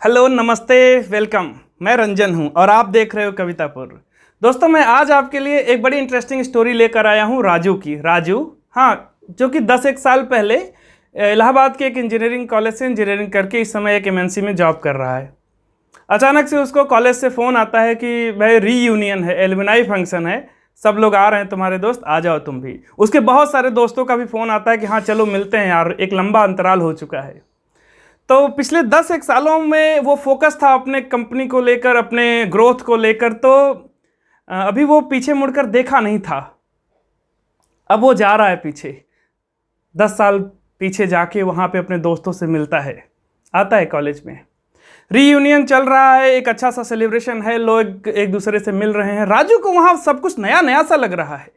Hello, नमस्ते, welcome. मैं रंजन हूं और आप देख रहे हो कवितापुर। दोस्तों, मैं आज आपके लिए एक बड़ी इंटरेस्टिंग स्टोरी लेकर आया हूं राजू की। राजू, हाँ, जो कि 10-1 साल पहले इलाहाबाद के एक इंजीनियरिंग कॉलेज से इंजीनियरिंग करके इस समय एक एमएनसी में जॉब कर रहा है। अचानक से उसको कॉलेज से फ़ोन आता है कि भाई रीयूनियन है, एलुमनाई फंक्शन है, सब लोग आ रहे हैं, तुम्हारे दोस्त आ जाओ तुम भी। उसके बहुत सारे दोस्तों का भी फ़ोन आता है कि हाँ चलो मिलते हैं यार, एक लंबा अंतराल हो चुका है। तो पिछले 10-1 सालों में वो फोकस था अपने कंपनी को लेकर, अपने ग्रोथ को लेकर, तो अभी वो पीछे मुड़कर देखा नहीं था। अब वो जा रहा है पीछे, 10 साल पीछे जाके वहाँ पे अपने दोस्तों से मिलता है, आता है कॉलेज में। रीयूनियन चल रहा है, एक अच्छा सा सेलिब्रेशन है, लोग एक दूसरे से मिल रहे हैं। राजू को वहाँ सब कुछ नया नया सा लग रहा है।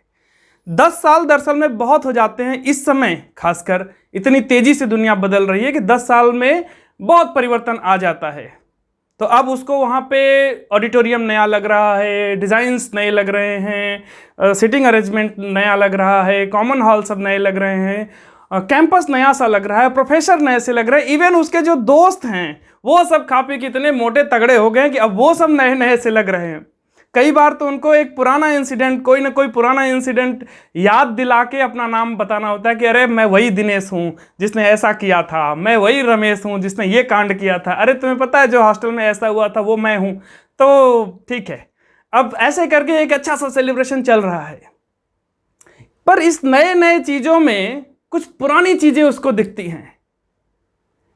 10 साल दरअसल में बहुत हो जाते हैं इस समय, खासकर इतनी तेजी से दुनिया बदल रही है कि 10 साल में बहुत परिवर्तन आ जाता है। तो अब उसको वहाँ पे ऑडिटोरियम नया लग रहा है, डिज़ाइंस नए लग रहे हैं, सिटिंग अरेंजमेंट नया लग रहा है, कॉमन हॉल सब नए लग रहे हैं, कैंपस नया सा लग रहा है, प्रोफेसर नए से लग रहे हैं। इवन उसके जो दोस्त हैं वो सब खा पी के इतने मोटे तगड़े हो गए हैं कि अब वो सब नए नए से लग रहे हैं। कई बार तो उनको एक पुराना इंसिडेंट, कोई ना कोई पुराना इंसिडेंट याद दिला के अपना नाम बताना होता है कि अरे मैं वही दिनेश हूँ जिसने ऐसा किया था, मैं वही रमेश हूँ जिसने ये कांड किया था, अरे तुम्हें पता है जो हॉस्टल में ऐसा हुआ था वो मैं हूँ। तो ठीक है, अब ऐसे करके एक अच्छा सा सेलिब्रेशन चल रहा है। पर इस नए नए चीज़ों में कुछ पुरानी चीज़ें उसको दिखती हैं।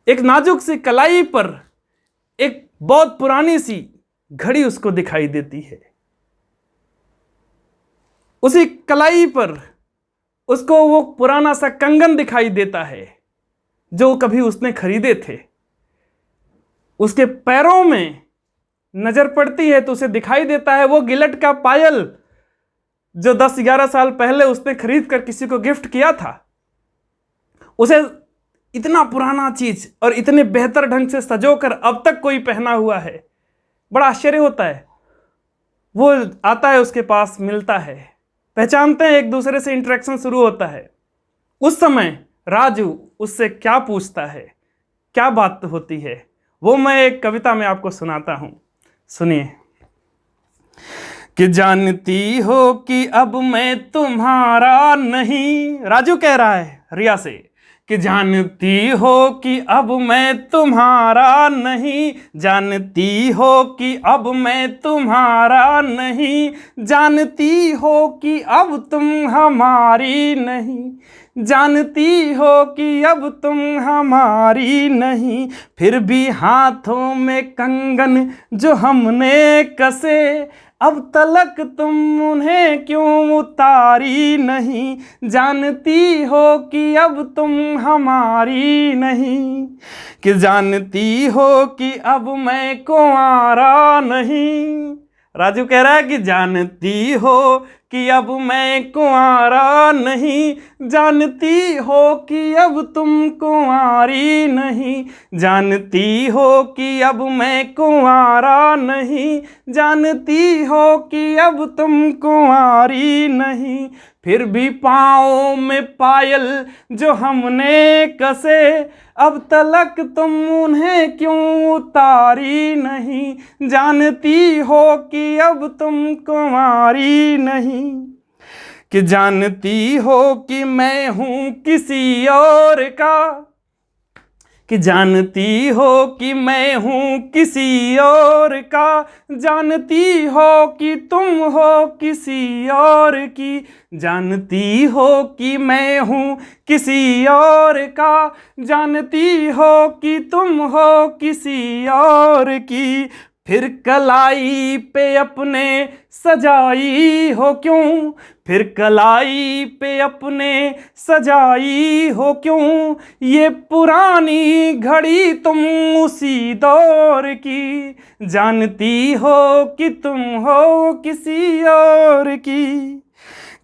एक नाजुक सी कलाई पर एक बहुत पुरानी सी घड़ी उसको दिखाई देती है। उसी कलाई पर उसको वो पुराना सा कंगन दिखाई देता है जो कभी उसने खरीदे थे। उसके पैरों में नजर पड़ती है तो उसे दिखाई देता है वो गिलट का पायल जो 10-11 साल पहले उसने खरीद कर किसी को गिफ्ट किया था। उसे इतना पुराना चीज और इतने बेहतर ढंग से सजोकर अब तक कोई पहना हुआ है, बड़ा आश्चर्य होता है। वो आता है उसके पास, मिलता है, पहचानते हैं, एक दूसरे से इंटरेक्शन शुरू होता है। उस समय राजू उससे क्या पूछता है, क्या बात होती है, वो मैं एक कविता में आपको सुनाता हूं, सुनिए। कि जानती हो कि अब मैं तुम्हारा नहीं, राजू कह रहा है रिया से, कि जानती हो कि अब मैं तुम्हारा नहीं, जानती हो कि अब मैं तुम्हारा नहीं, जानती हो कि अब तुम हमारी नहीं, जानती हो कि अब तुम हमारी नहीं, फिर भी हाथों में कंगन जो हमने कसे, अब तलक तुम उन्हें क्यों उतारी नहीं, जानती हो कि अब तुम हमारी नहीं, कि जानती हो कि अब मैं कुंवारा नहीं। राजू कह रहा है कि जानती हो कि अब मैं कुंवारा नहीं, जानती हो कि अब तुम कुंवारी नहीं, जानती हो कि अब मैं कुंवारा नहीं, जानती हो कि अब तुम कुंवारी नहीं, फिर भी पाँव में पायल जो हमने कसे, अब तलक तुम उन्हें क्यों उतारी नहीं, जानती हो कि अब तुम कुंवारी नहीं, कि जानती हो कि मैं हूँ किसी और का, कि जानती हो कि मैं हूँ किसी और का, जानती हो कि तुम हो किसी और की, जानती हो कि मैं हूँ किसी और का, जानती हो कि तुम हो किसी और की, फिर कलाई पे अपने सजाई हो क्यों, फिर कलाई पे अपने सजाई हो क्यों, ये पुरानी घड़ी तुम उसी दौर की, जानती हो कि तुम हो किसी और की,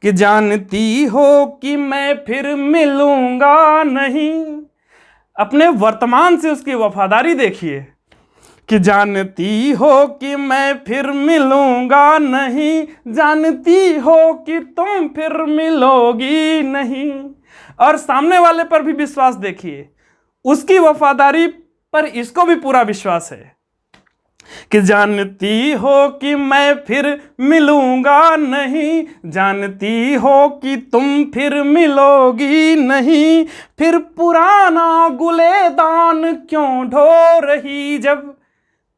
कि जानती हो कि मैं फिर मिलूंगा नहीं। अपने वर्तमान से उसकी वफादारी देखिए, कि जानती हो कि मैं फिर मिलूंगा नहीं, जानती हो कि तुम फिर मिलोगी नहीं। और सामने वाले पर भी विश्वास देखिए, उसकी वफादारी पर इसको भी पूरा विश्वास है। कि जानती हो कि मैं फिर मिलूंगा नहीं, जानती हो कि तुम फिर मिलोगी नहीं, फिर पुराना गुलेदान क्यों ढो रही, जब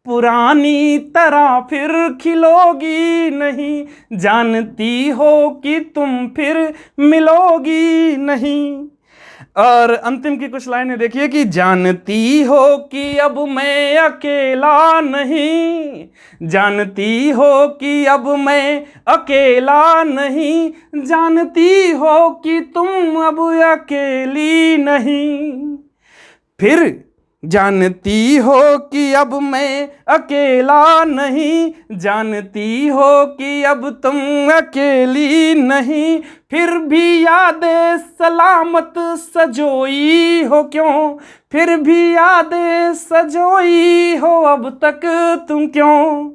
पुरानी तरह फिर खिलोगी नहीं, जानती हो कि तुम फिर मिलोगी नहीं। और अंतिम की कुछ लाइनें देखिए कि जानती हो कि अब मैं अकेला नहीं, जानती हो कि अब मैं अकेला नहीं, जानती हो कि तुम अब अकेली नहीं, फिर जानती हो कि अब मैं अकेला नहीं, जानती हो कि अब तुम अकेली नहीं, फिर भी यादें सलामत सजोई हो क्यों, फिर भी यादें सजोई हो अब तक तुम क्यों,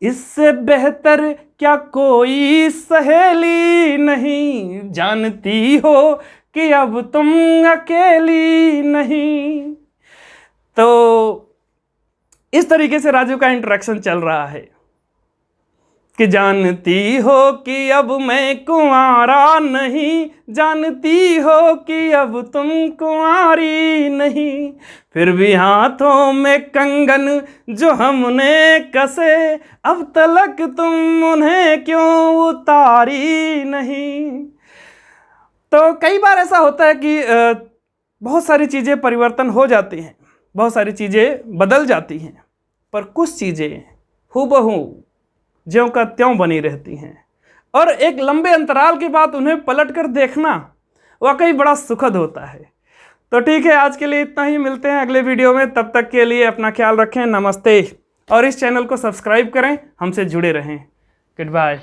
इससे बेहतर क्या कोई सहेली नहीं, जानती हो कि अब तुम अकेली नहीं। तो इस तरीके से राजू का इंटरेक्शन चल रहा है कि जानती हो कि अब मैं कुंवारा नहीं, जानती हो कि अब तुम कुंवारी नहीं, फिर भी हाथों में कंगन जो हमने कसे, अब तलक तुम उन्हें क्यों उतारी नहीं। तो कई बार ऐसा होता है कि बहुत सारी चीज़ें परिवर्तन हो जाती हैं, बहुत सारी चीज़ें बदल जाती हैं, पर कुछ चीज़ें हूबहू ज्यों का त्यों बनी रहती हैं, और एक लंबे अंतराल के बाद उन्हें पलटकर देखना वाकई बड़ा सुखद होता है। तो ठीक है, आज के लिए इतना ही, मिलते हैं अगले वीडियो में। तब तक के लिए अपना ख्याल रखें, नमस्ते, और इस चैनल को सब्सक्राइब करें, हमसे जुड़े रहें। Good bye.